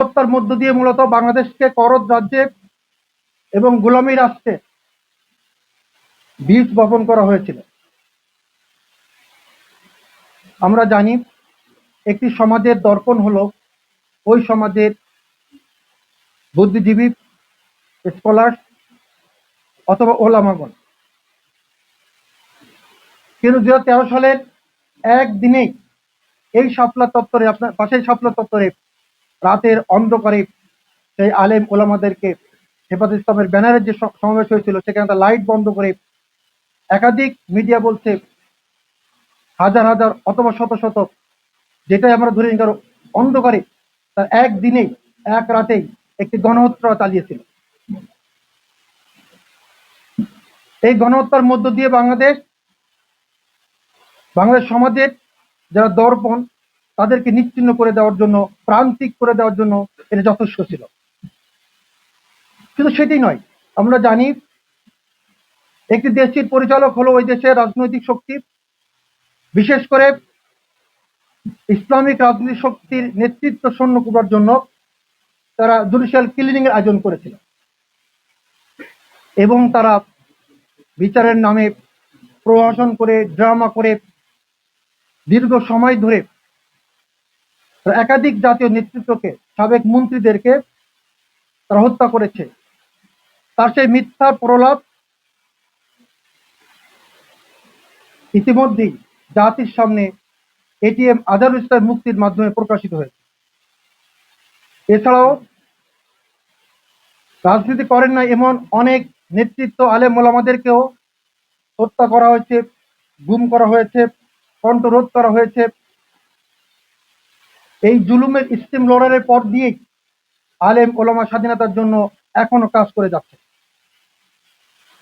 হত্যার মধ্য দিয়ে মূলত বাংলাদেশকে করদ রাজ্যে এবং গোলামী রাষ্ট্রে বীজ বপন করা হয়েছিল। আমরা জানি একটি সমাজের দর্পণ হলো ওই সমাজের বুদ্ধিজীবী, স্কলার অথবা ওলামাগণ। কিন্তু 2013 সালের একদিনেই এই শাপলা চত্বরে, আপনার পাশের শাপলা চত্বরে রাতের অন্ধকারে সেই আলেম ওলামাদেরকে হেফাজত ইসলামের ব্যানারের যে সমাবেশ হয়েছিল সেখানে তার লাইট বন্ধ করে একাধিক মিডিয়া বলছে হাজার হাজার অথবা শত শত, যেটাই আমরা ধরে নিই অন্ধকারে, তার একদিনেই এক রাতেই একটি গণহত্যা চালিয়েছিল। এই গণহত্যার মধ্য দিয়ে বাংলাদেশ সমাজের যারা দর্পণ তাদেরকে নিশ্চিহ্ন করে দেওয়ার জন্য, প্রান্তিক করে দেওয়ার জন্য এটা যথেষ্ট ছিল। শুধু সেটি নয়, আমরা জানি একটি দেশের পরিচালক হলো ওই দেশের রাজনৈতিক শক্তি, বিশেষ করে ইসলামিক রাজনৈতিক শক্তির নেতৃত্ব শূন্য করার জন্য তারা জুডিশিয়াল কিলিং এর আয়োজন করেছিল এবং তারা বিচারের নামে প্রহসন করে, ড্রামা করে দীর্ঘ সময় ধরে একাধিক জাতীয় নেতৃত্বকে, সাবেক মন্ত্রীদেরকে তারা হত্যা করেছে। তার সেই মিথ্যা প্রলাপ ইতিমধ্যেই জাতির সামনে এটিএম আজহারুল ইসলাম মুক্তির মাধ্যমে প্রকাশিত হয়েছে। এছাড়াও রাজনীতি করেন না এমন অনেক নেতৃত্ব আলেম ওলামাদেরকেও হত্যা করা হয়েছে, গুম করা হয়েছে, কণ্ঠরোধ করা হয়েছে। এই জুলুমের স্টিম রোলারের পর দিয়েই আলেম ওলামা স্বাধীনতার জন্য এখনো কাজ করে যাচ্ছে।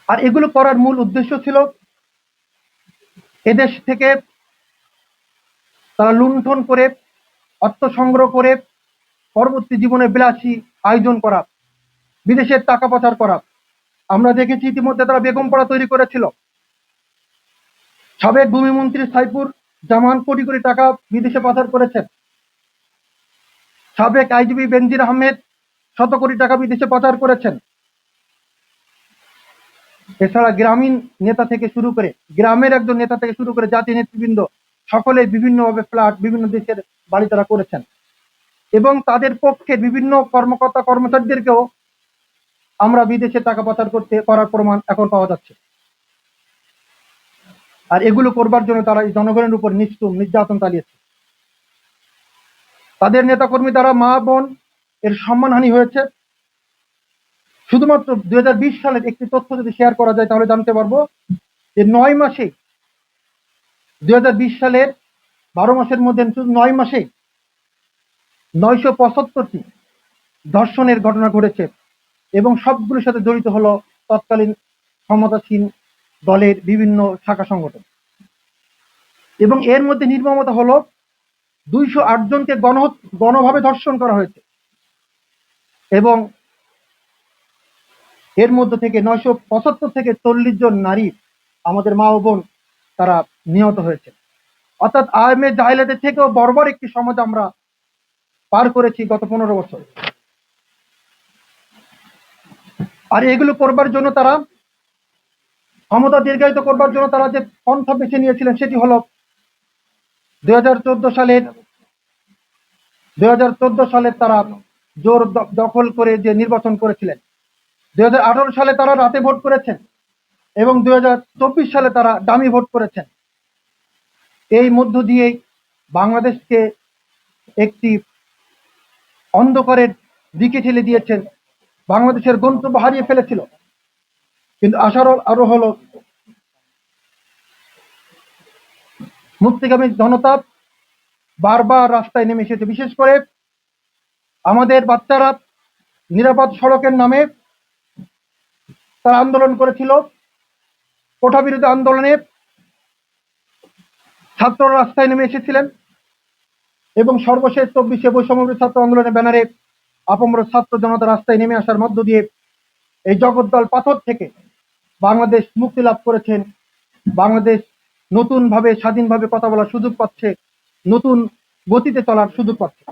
আর এগুলো করার মূল উদ্দেশ্য ছিল এদেশ থেকে তারা লুণ্ঠন করে, অর্থ সংগ্রহ করে পরবর্তী জীবনে বিলাসী আয়োজন করা, বিদেশের টাকা পাচার করা। আমরা দেখেছি ইতিমধ্যে তারা বেগমপাড়া তৈরি করেছিল। সাবেক ভূমিমন্ত্রী সাইফুর জামান কোটি কোটি টাকা বিদেশে পাচার করেছেন। সাবেক আইজিপি বেনজির আহমেদ শত কোটি টাকা বিদেশে পাচার করেছেন। এছাড়া গ্রামীণ নেতা থেকে শুরু করে, গ্রামের একজন নেতা থেকে শুরু করে জাতীয় নেতৃবৃন্দ সকলে বিভিন্নভাবে ফ্ল্যাট বিভিন্ন দেশের বাড়ি তারা করেছেন এবং তাদের পক্ষে বিভিন্ন কর্মকর্তা কর্মচারীদেরকেও আমরা বিদেশে টাকা পাচার করার প্রমাণ এখন পাওয়া যাচ্ছে। আর এগুলো করবার জন্য তারা এই জনগণের উপর নিষ্ঠুর নির্যাতন চালিয়েছে। তাদের নেতাকর্মী দ্বারা মা বোন এর সম্মানহানি হয়েছে। শুধুমাত্র 2020 সালের একটি তথ্য যদি শেয়ার করা যায় তাহলে জানতে পারবো যে 9 মাসে, 2020 সালের 12 মাসের মধ্যে শুধু 9 মাসে 975টি ধর্ষণের ঘটনা ঘটেছে এবং সবগুলোর সাথে জড়িত হলো তৎকালীন ক্ষমতাসীন দলের বিভিন্ন শাখা সংগঠন। এবং এর মধ্যে নির্মমতা হলো 208 জনকে গণভাবে ধর্ষণ করা হয়েছে এবং এর মধ্যে থেকে 975 থেকে 40 জন নারী, আমাদের মা ও বোন, তারা নিহত হয়েছে। অর্থাৎ আইএমএ জাহিলাতের থেকেও বর্বর একটি সমাজ আমরা পার করেছি গত 15 বছর। আর এগুলো করবার জন্য তারা, ক্ষমতা দীর্ঘায়িত করবার জন্য তারা যে পন্থা বেছে নিয়েছিলেন সেটি হলো 2014 সালে তারা জোর দখল করে যে নির্বাচন করেছিলেন। 2018 সালে তারা রাতে ভোট করেছেন এবং 2024 সালে তারা ডামি ভোট করেছেন। এই মধ্য দিয়েই বাংলাদেশকে একটি অন্ধকারের দিকে ঠেলে দিয়েছেন, বাংলাদেশের গন্তব্য হারিয়ে ফেলেছিল। কিন্তু আশার আরো হলো মুক্তিকামী জনতা বারবার রাস্তায় নেমে এসেছে। বিশেষ করে আমাদের বাচ্চারা নিরাপদ সড়কের নামে তারা আন্দোলন করেছিল। কোটা বিরোধী আন্দোলনে ছাত্ররা রাস্তায় নেমে এসেছিলেন এবং সর্বশেষ 24 বৈষম্য ছাত্র আন্দোলনের ব্যানারে আপামর ছাত্র জনতা রাস্তায় নেমে আসার মধ্য দিয়ে এই জগদ্দল পাথর থেকে বাংলাদেশ মুক্তি লাভ করেছেন। বাংলাদেশ নতুনভাবে স্বাধীনভাবে কথা বলার সুযোগ পাচ্ছে, নতুন গতিতে চলার সুযোগ পাচ্ছে।